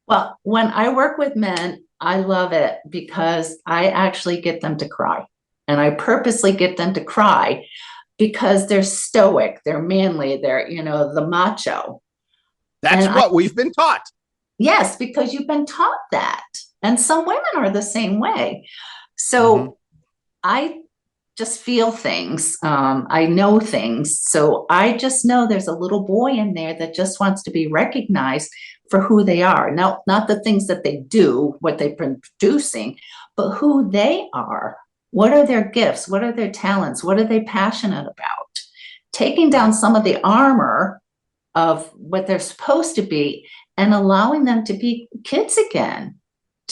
Well, when I work with men, I love it because I actually get them to cry. And I purposely get them to cry because they're stoic, they're manly, they're, the macho. That's what we've been taught. Yes, because you've been taught that. And some women are the same way. So I just feel things. I know things. So I just know there's a little boy in there that just wants to be recognized for who they are. Now, not the things that they do, what they've been producing, but who they are. What are their gifts? What are their talents? What are they passionate about? Taking down some of the armor of what they're supposed to be and allowing them to be kids again,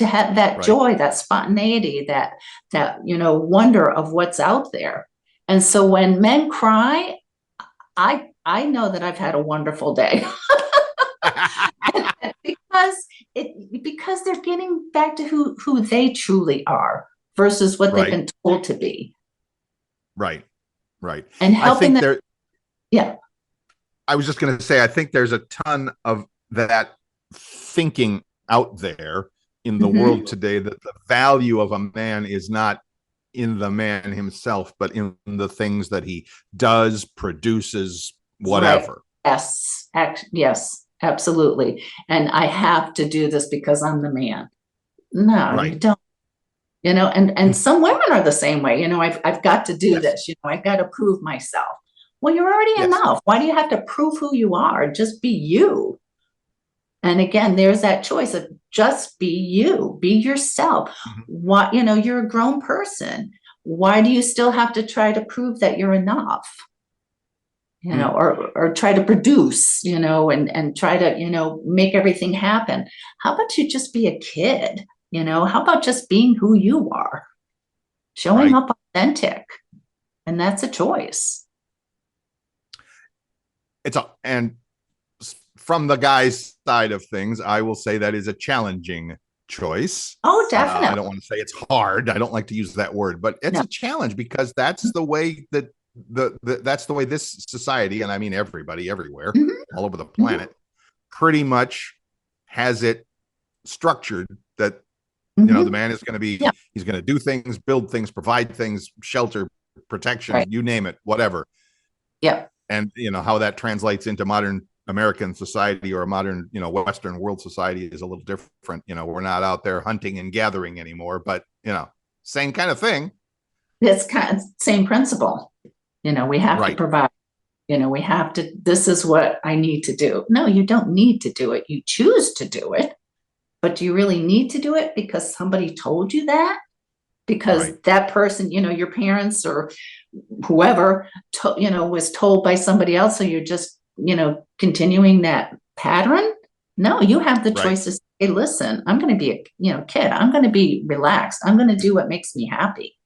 to have that Right. joy, that spontaneity, that wonder of what's out there. And so when men cry, I know that I've had a wonderful day. because they're getting back to who they truly are versus what they've Right. been told to be. Right. Right. And I helping think them. there, Yeah. I was just going to say, I think there's a ton of that thinking out there in the world today, that the value of a man is not in the man himself, but in the things that he does, produces, whatever. Right. Yes, absolutely. And I have to do this because I'm the man. No, you Right. don't. And some women are the same way. I've got to do Yes. this. I've got to prove myself. Well, you're already Yes. enough. Why do you have to prove who you are? Just be you. And again, there's that choice of just be you, be yourself. What, you're a grown person. Why do you still have to try to prove that you're enough? Or try to produce, and try to, make everything happen. How about you just be a kid? How about just being who you are, showing Right. up authentic? And that's a choice. And from the guy's side of things, I will say that is a challenging choice. Oh, definitely. I don't want to say it's hard. I don't like to use that word, but it's a challenge, because that's the way that that's the way this society, and I mean everybody everywhere, all over the planet, pretty much has it structured, that the man is going to be, he's going to do things, build things, provide things, shelter, protection, you name it, whatever. And how that translates into modern American society, or a modern Western world society, is a little different. We're not out there hunting and gathering anymore, but same kind of thing. It's kind of same principle. We have to provide. We have to, this is what I need to do. No, you don't need to do it. You choose to do it. But do you really need to do it because somebody told you that? Because that person, your parents or whoever, was told by somebody else. So you're just, continuing that pattern. No, you have the choice to say, hey, listen, I'm going to be a kid. I'm going to be relaxed. I'm going to do what makes me happy.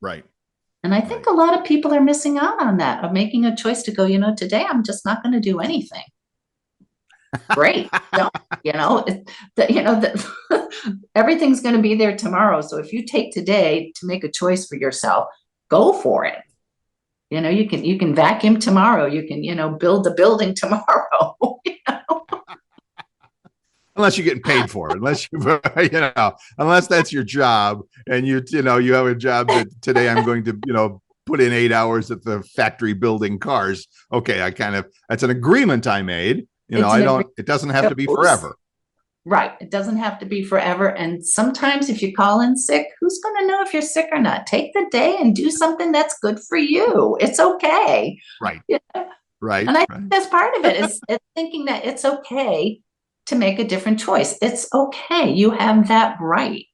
Right. And I think a lot of people are missing out on that, of making a choice to go, today I'm just not going to do anything. Great. Everything's going to be there tomorrow. So if you take today to make a choice for yourself, go for it. You can vacuum tomorrow. You can, build the building tomorrow. Unless you're getting paid for it, unless that's your job, and you have a job that today I'm going to, put in 8 hours at the factory building cars. Okay. That's an agreement I made. It doesn't have to be forever. Right. It doesn't have to be forever. And sometimes if you call in sick, who's going to know if you're sick or not? Take the day and do something that's good for you. It's okay. Right. Right. And I think that's part of it is thinking that it's okay to make a different choice. It's okay. You have that right.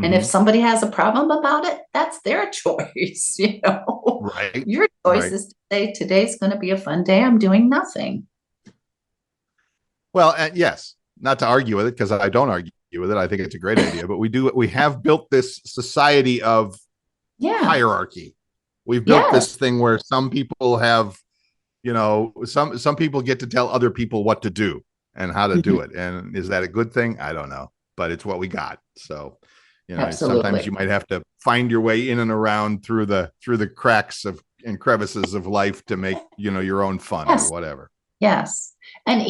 And if somebody has a problem about it, that's their choice. Right. Your choice is to say, today's going to be a fun day. I'm doing nothing. Well, yes, not to argue with it, because I don't argue with it. I think it's a great idea, but we have built this society of hierarchy. We've built this thing where some people have, some people get to tell other people what to do and how to do it. And is that a good thing? I don't know, but it's what we got. So, sometimes you might have to find your way in and around through the cracks and crevices of life to make, your own fun or whatever. Yes. And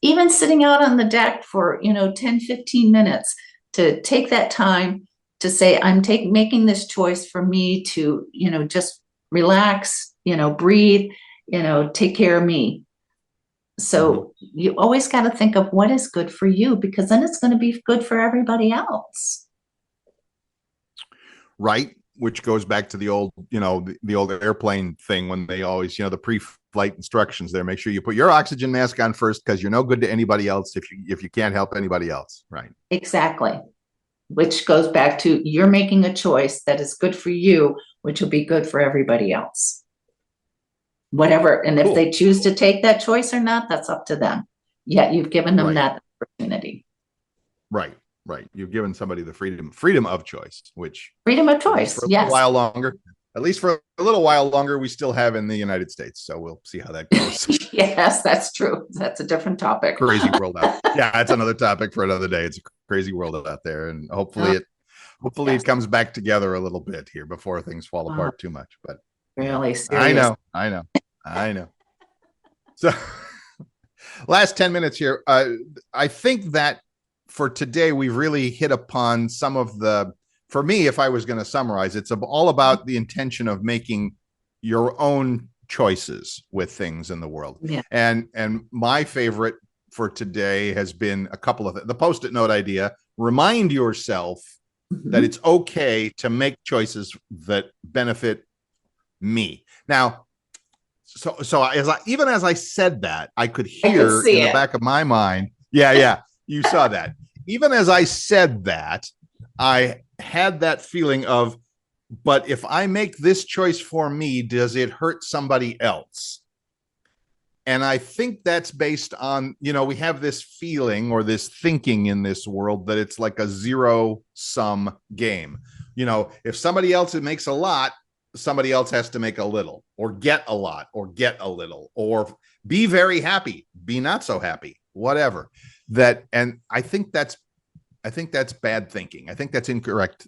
even sitting out on the deck for, 10, 15 minutes to take that time to say, I'm making this choice for me to, just relax, breathe, take care of me. So you always got to think of what is good for you, because then it's going to be good for everybody else. Right. Which goes back to the old, the old airplane thing, when they always, the pre-flight instructions there, make sure you put your oxygen mask on first, because you're no good to anybody else if you can't help anybody else. Right. Exactly. Which goes back to, you're making a choice that is good for you, which will be good for everybody else. Whatever. And if they choose to take that choice or not, that's up to them. Yet you've given them that opportunity. Right. Right. You've given somebody the freedom of choice, which Freedom of at least choice. for a Yes. little while longer, at least for a little while longer, we still have in the United States. So we'll see how that goes. Yes, that's true. That's a different topic. Crazy world out. Yeah, that's another topic for another day. It's a crazy world out there, and hopefully Yes. it comes back together a little bit here before things fall apart too much. But Really yeah, serious. I know. So last 10 minutes here. I think that for today, we've really hit upon some of the, for me, if I was going to summarize, it's all about the intention of making your own choices with things in the world. Yeah. And my favorite for today has been a couple of the Post-it note idea. Remind yourself that it's okay to make choices that benefit me. Now, so even as I said that, I could hear in the back of my mind, yeah, you saw that. Even as I said that, I had that feeling of, but if I make this choice for me, does it hurt somebody else? And I think that's based on, we have this feeling or this thinking in this world that it's like a zero-sum game. If somebody else makes a lot, somebody else has to make a little, or get a lot, or get a little, or be very happy, be not so happy, whatever. And I think that's bad thinking. I think that's incorrect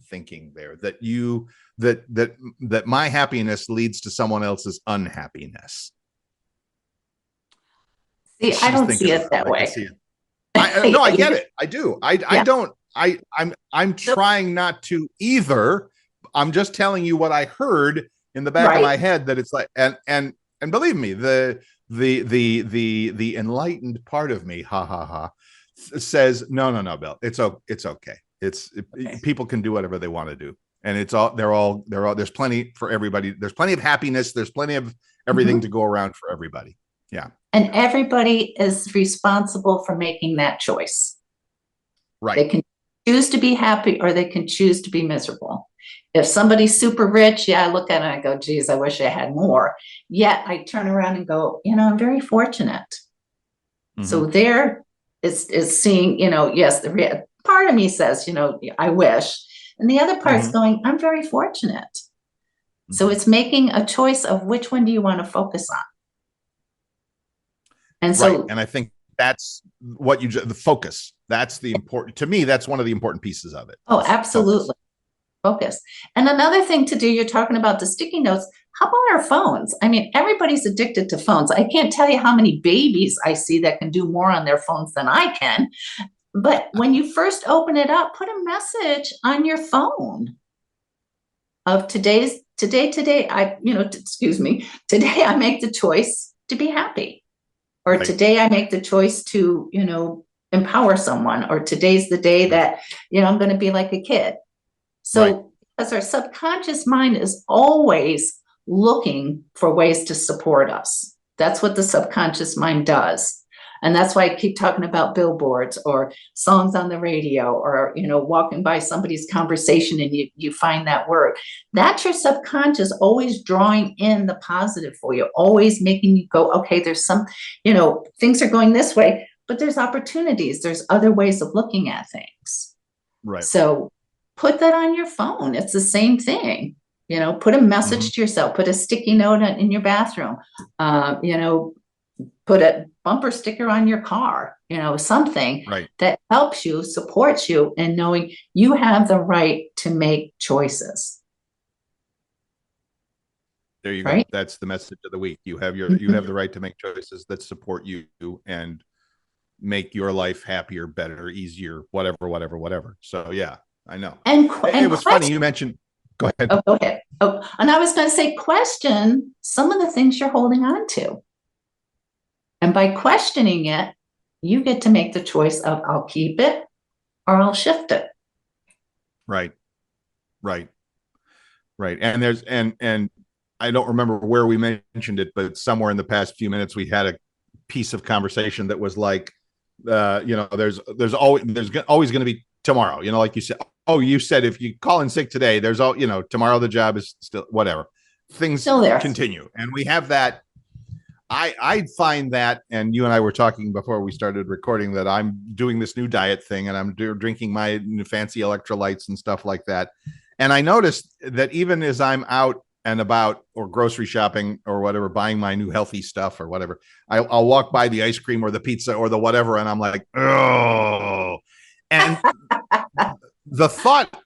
thinking there, that my happiness leads to someone else's unhappiness. See, I don't see it that way. No, I get it. I do. I don't. I'm trying not to either. I'm just telling you what I heard in the back of my head, that it's like, and believe me, the enlightened part of me, says, no, Bill, it's okay. People can do whatever they want to do. And there's plenty for everybody. There's plenty of happiness. There's plenty of everything to go around for everybody. Yeah. And everybody is responsible for making that choice. Right. They can choose to be happy or they can choose to be miserable. If somebody's super rich, I look at it and I go, geez, I wish I had more. Yet I turn around and go, I'm very fortunate. So there is seeing, yes, the part of me says, I wish. And the other part's going, I'm very fortunate. So it's making a choice of which one do you want to focus on. And so, right. And I think that's what the focus, that's the important, to me, that's one of the important pieces of it. Oh, absolutely. Focus. And another thing to do, you're talking about the sticky notes. How about our phones? I mean, everybody's addicted to phones. I can't tell you how many babies I see that can do more on their phones than I can. But when you first open it up, put a message on your phone of today, today I make the choice to be happy. Or today I make the choice to, empower someone, or today's the day that, I'm going to be like a kid. So because our subconscious mind is always looking for ways to support us. That's what the subconscious mind does. And that's why I keep talking about billboards or songs on the radio, or, walking by somebody's conversation and you find that word. That's your subconscious always drawing in the positive for you, always making you go, okay, there's some, things are going this way, but there's opportunities. There's other ways of looking at things. Right. So put that on your phone. It's the same thing. Put a message to yourself, put a sticky note in your bathroom, put a bumper sticker on your car, something that helps you, supports you, and knowing you have the right to make choices. There you go. That's the message of the week. You have the right to make choices that support you and make your life happier, better, easier, whatever. So yeah, I know. And it was funny you mentioned. Go ahead. Oh, go ahead. Oh, and I was going to say, question some of the things you're holding on to. And by questioning it, you get to make the choice of I'll keep it or I'll shift it. Right. And there's, and I don't remember where we mentioned it, but somewhere in the past few minutes, we had a piece of conversation that was like, there's always going to be tomorrow, like you said, you said, if you call in sick today, there's tomorrow, the job is still whatever, things still there. Continue. And we have that. I find that, and you and I were talking before we started recording, that I'm doing this new diet thing, and I'm drinking my fancy electrolytes and stuff like that. And I noticed that even as I'm out and about or grocery shopping or whatever, buying my new healthy stuff or whatever, I'll walk by the ice cream or the pizza or the whatever, and I'm like, oh. And the thought,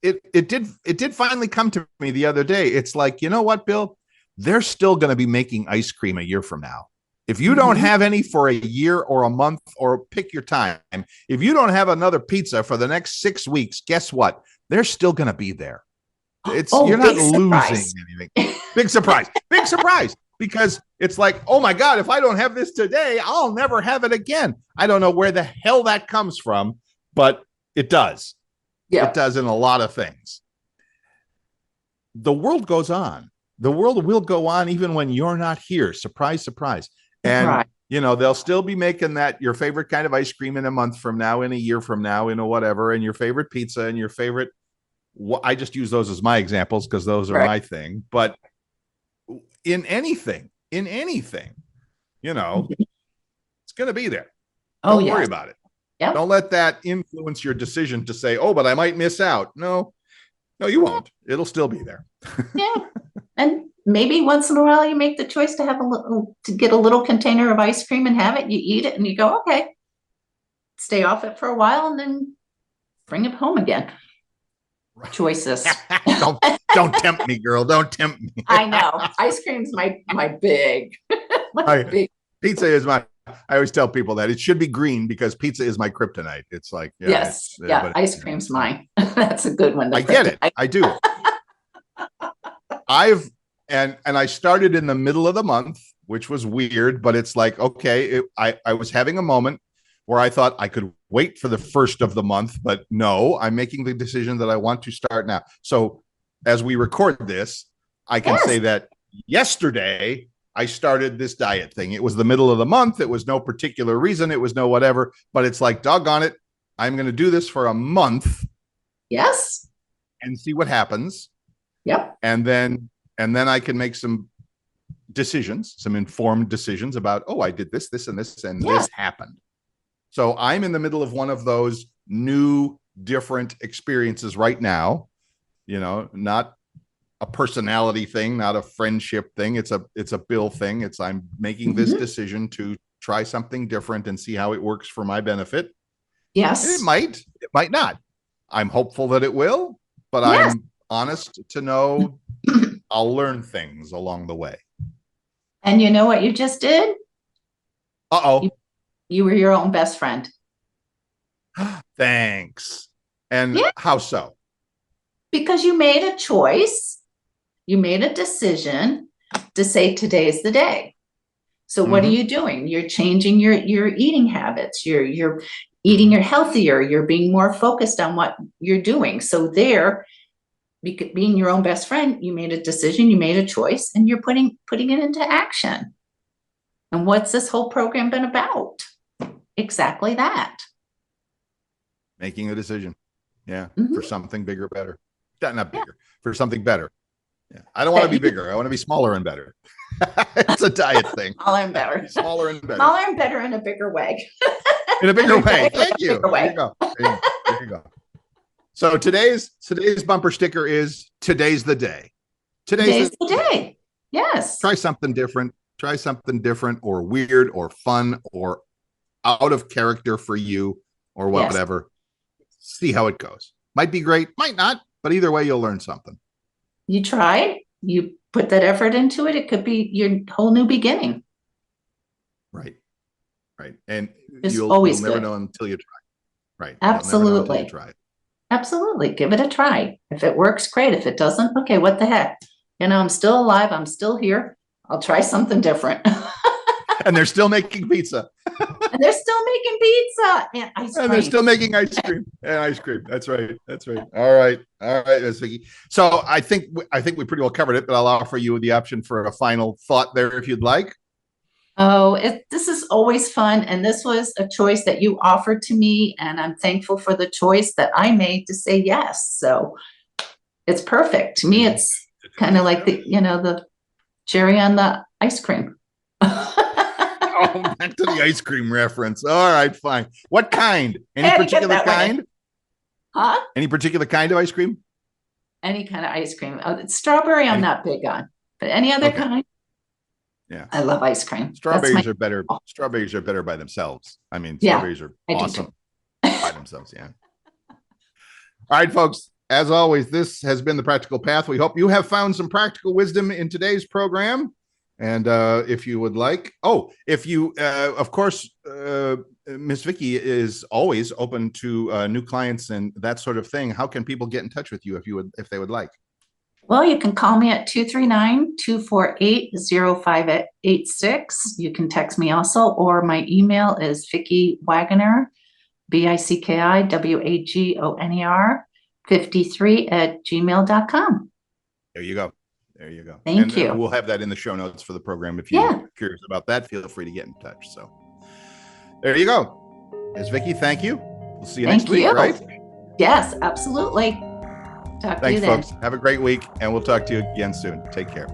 it did finally come to me the other day. It's like, you know what, Bill? They're still going to be making ice cream a year from now. If you don't have any for a year or a month, or pick your time, if you don't have another pizza for the next 6 weeks, guess what? They're still going to be there. You're not losing anything. Big surprise. Big surprise. Because it's like, oh my God, if I don't have this today, I'll never have it again. I don't know where the hell that comes from, but it does. Yeah. It does in a lot of things. The world goes on. The world will go on even when you're not here. Surprise, surprise. And, they'll still be making that your favorite kind of ice cream in a month from now, in a year from now, in a whatever, and your favorite pizza and your favorite. I just use those as my examples because those are my thing. But in anything, it's going to be there. Don't worry about it. Yep. Don't let that influence your decision to say, oh, but I might miss out. No, you won't. It'll still be there. Yeah. And maybe once in a while you make the choice to get a little container of ice cream and have it. You eat it and you go, okay, stay off it for a while and then bring it home again. Right. Choices. don't tempt me, girl. Don't tempt me. I know. Ice cream's my big. Pizza is my. I always tell people that it should be green because pizza is my kryptonite. It's like ice cream's mine. That's a good one. I get it. I do. I started in the middle of the month, which was weird, but it's like, okay, I was having a moment where I thought I could wait for the first of the month, but no, I'm making the decision that I want to start now. So as we record this, I can say that yesterday I started this diet thing. It was the middle of the month. It was no particular reason. It was no whatever, but it's like, doggone it, I'm going to do this for a month. Yes. And see what happens. Yep. And then I can make some decisions, some informed decisions about, oh, I did this, and this, and this happened. So I'm in the middle of one of those new, different experiences right now, not a personality thing, not a friendship thing. It's a Bill thing. I'm making this decision to try something different and see how it works for my benefit. Yes. And it might not. I'm hopeful that it will, but I'm honest to know I'll learn things along the way. And you know what you just did? Uh-oh. You were your own best friend. Thanks. And how so? Because you made a choice. You made a decision to say today's the day. So what are you doing? You're changing your eating habits. You're eating healthier. You're being more focused on what you're doing. So being your own best friend, you made a decision, you made a choice, and you're putting it into action. And what's this whole program been about? Exactly that. Making a decision. Yeah. For something bigger, better. Not bigger, for something better. Yeah. I don't want to be bigger. I want to be smaller and better. It's a diet thing. Smaller and better. Smaller and better. Smaller and better in a bigger way. In a bigger way. Thank you. There you go. There you go. So today's bumper sticker is today's the day. Today's the day. Yes. Try something different. Try something different or weird or fun or out of character for you or whatever. See how it goes. Might be great, might not, but either way, you'll learn something. You tried, you put that effort into it. It could be your whole new beginning. Right. And it's you'll never know until you try. Right. Absolutely. You try. Absolutely. Give it a try. If it works, great. If it doesn't, okay, what the heck? I'm still alive. I'm still here. I'll try something different. And they're still making pizza. And they're still making pizza and ice cream. And they're still making ice cream and ice cream. That's right. All right, Ms. Vicki. So I think we pretty well covered it, but I'll offer you the option for a final thought there if you'd like. Oh, this is always fun. And this was a choice that you offered to me. And I'm thankful for the choice that I made to say yes. So it's perfect. To me, it's kind of like the cherry on the ice cream. Oh, back to the ice cream reference. All right, fine. What kind? Any Had to get particular that one in. kind? Huh? Any particular kind of ice cream? Any kind of ice cream. Strawberry, I'm Any- not big on, but any other Okay. kind, Yeah. I love ice cream. That's Strawberries my, are better. Strawberries are better by themselves. I mean, yeah, strawberries are I do awesome too. by themselves. Yeah. All right, folks. As always, this has been the Practical Path. We hope you have found some practical wisdom in today's program. And if you would like, of course, Miss Vicki is always open to new clients and that sort of thing. How can people get in touch with you if they would like? Well, you can call me at 239-248-0586. You can text me also, or my email is Vicki Wagoner, BICKIWAGONER 53@gmail.com. There you go. There you go. Thank you. We'll have that in the show notes for the program. If you're curious about that, feel free to get in touch. So there you go. Ms. Vicki, thank you. We'll see you next week, right? Yes, absolutely. Talk to you then. Thanks, folks. Have a great week, and we'll talk to you again soon. Take care.